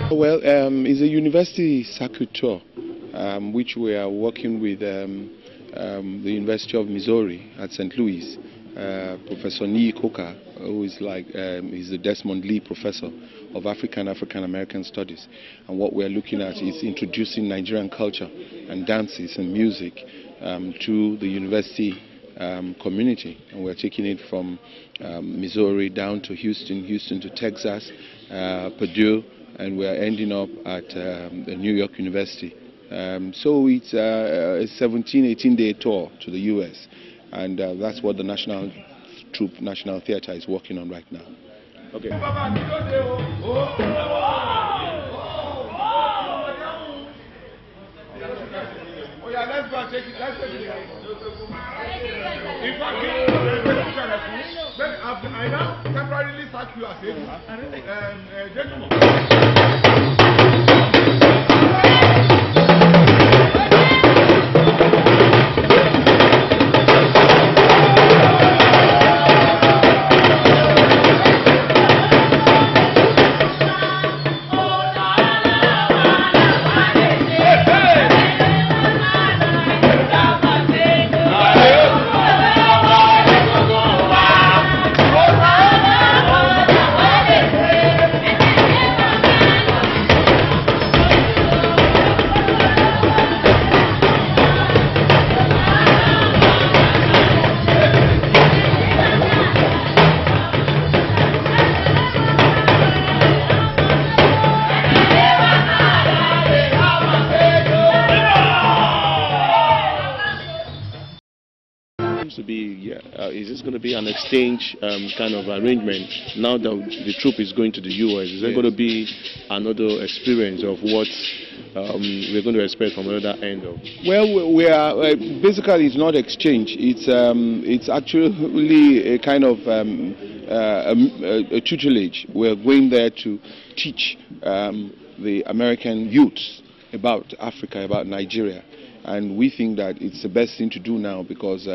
Well, it's a university circuit tour, which we are working with the University of Missouri at St. Louis. Professor Nii Koka, who is he's the Desmond Lee Professor of African American Studies. And what we're looking at is introducing Nigerian culture and dances and music to the university community. And we're taking it from Missouri down to Houston to Texas, Purdue, and we're ending up at the New York University. So it's a 17-18 day tour to the US, and that's what the National Troupe, National Theatre is working on right now. Okay. Oh yeah, let's go and take it. Let's take it. In fact, I now temporarily sack you as a gentleman. Is this going to be an exchange kind of arrangement now that the troupe is going to the US? Is there going to be another experience of what we're going to expect from another end of? Well, we are basically it's not exchange. It's actually a kind of a tutelage. We're going there to teach the American youths about Africa, about Nigeria, and we think that it's the best thing to do now because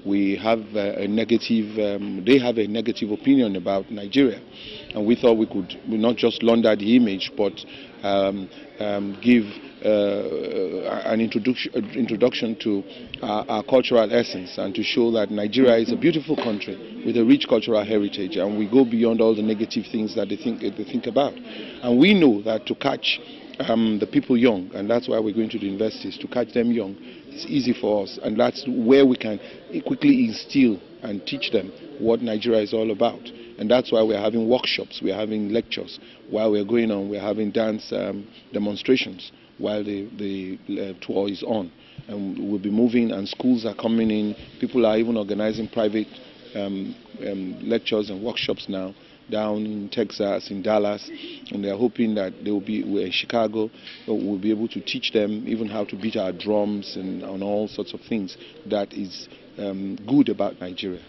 we have a negative, they have a negative opinion about Nigeria, and we thought we could not just launder the image, but give an introduction to our cultural essence, and to show that Nigeria is a beautiful country with a rich cultural heritage, and we go beyond all the negative things that they think about. And we know that to catch the people young, and that's why we're going to the universities, to catch them young, it's easy for us, and that's where we can quickly instill and teach them what Nigeria is all about. And that's why we're having workshops, we're having lectures. While we're going on, we're having dance demonstrations while the tour is on. And we'll be moving, and schools are coming in. People are even organizing private lectures and workshops now, down in Texas, in Dallas, and they're hoping that they will be in Chicago. We'll be able to teach them even how to beat our drums and on all sorts of things that is good about Nigeria.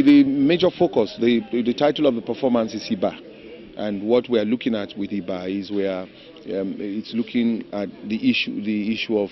The major focus, the title of the performance is Iba. And what we are looking at with IBA is it's looking at the issue of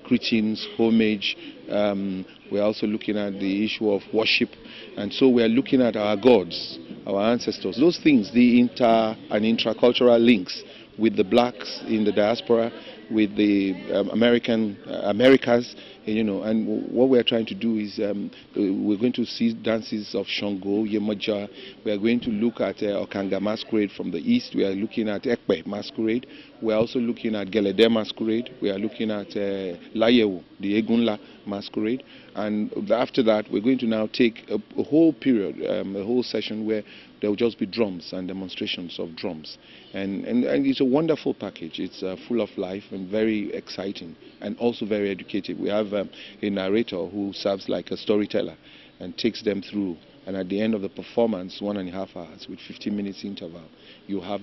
greetings, homage. We're also looking at the issue of worship. And so we are looking at our gods, our ancestors, those things, the inter and intracultural links with the blacks in the diaspora, with the Americas, and what we are trying to do is we're going to see dances of Shango, Yemaja. We are going to look at Okanga masquerade from the east. We are looking at Ekpe masquerade. We are also looking at Gelede masquerade. We are looking at Layewu, the Egunla masquerade. And after that, we're going to now take a whole period, a whole session where there will just be drums and demonstrations of drums. And it's a wonderful package. It's full of life and very exciting and also very educative. We have a narrator who serves like a storyteller and takes them through. And at the end of the performance, 1.5 hours with 15 minutes interval, you have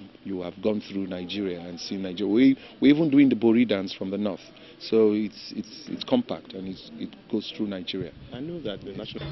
gone through Nigeria and seen Nigeria. We're even doing the Bori dance from the north. So it's compact and it goes through Nigeria. I know that the national...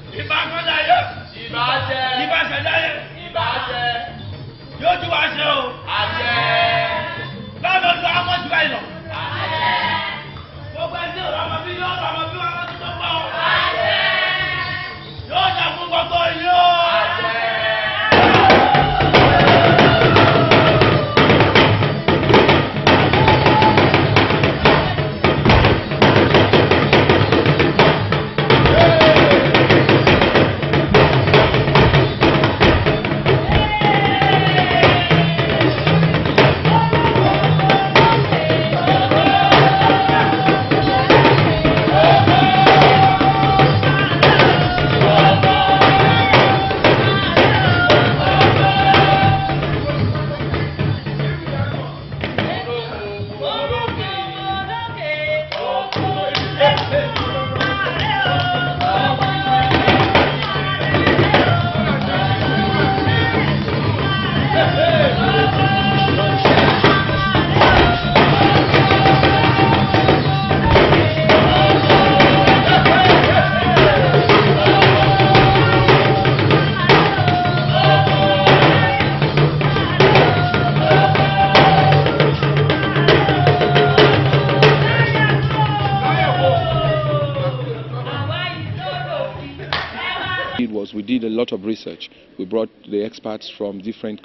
We did a lot of research. We brought the experts from different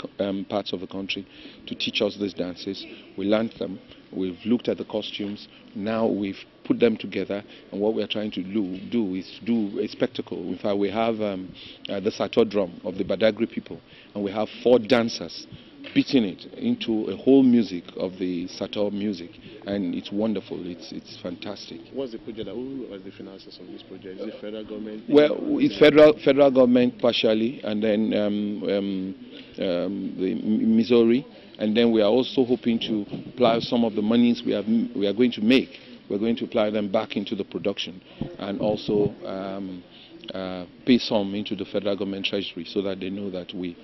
parts of the country to teach us these dances. We learned them. We've looked at the costumes. Now we've put them together, and what we're trying to do is do a spectacle. In fact, we have the Sato drum of the Badagry people, and we have 4 dancers beating it into a whole music of the Sato music, and it's wonderful. It's fantastic. What's the project? Who are the finances of this project? Is it federal government? Well, it's federal government partially, and then the Missouri, and then we are also hoping to apply some of the monies we are going to make. We're going to apply them back into the production, and also pay some into the federal government treasury so that they know that we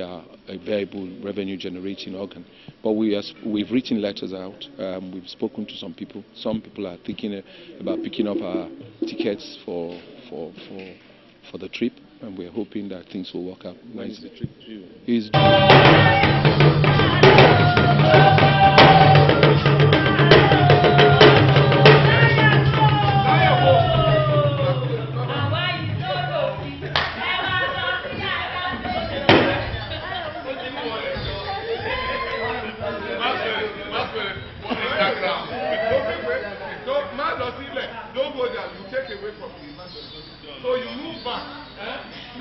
are a viable revenue generating organ. But we've written letters out. We've spoken to some people. Some people are thinking about picking up our tickets for the trip, and we're hoping that things will work out nicely. When is the trip due? It's don't go there, you take away from the immersion. So you move back.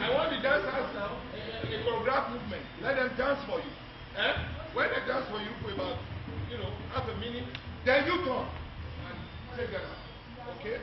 I want the dancers now, the choreographed movement. Let them dance for you. When they dance for you for about, half a minute, then you turn and take them out. Okay?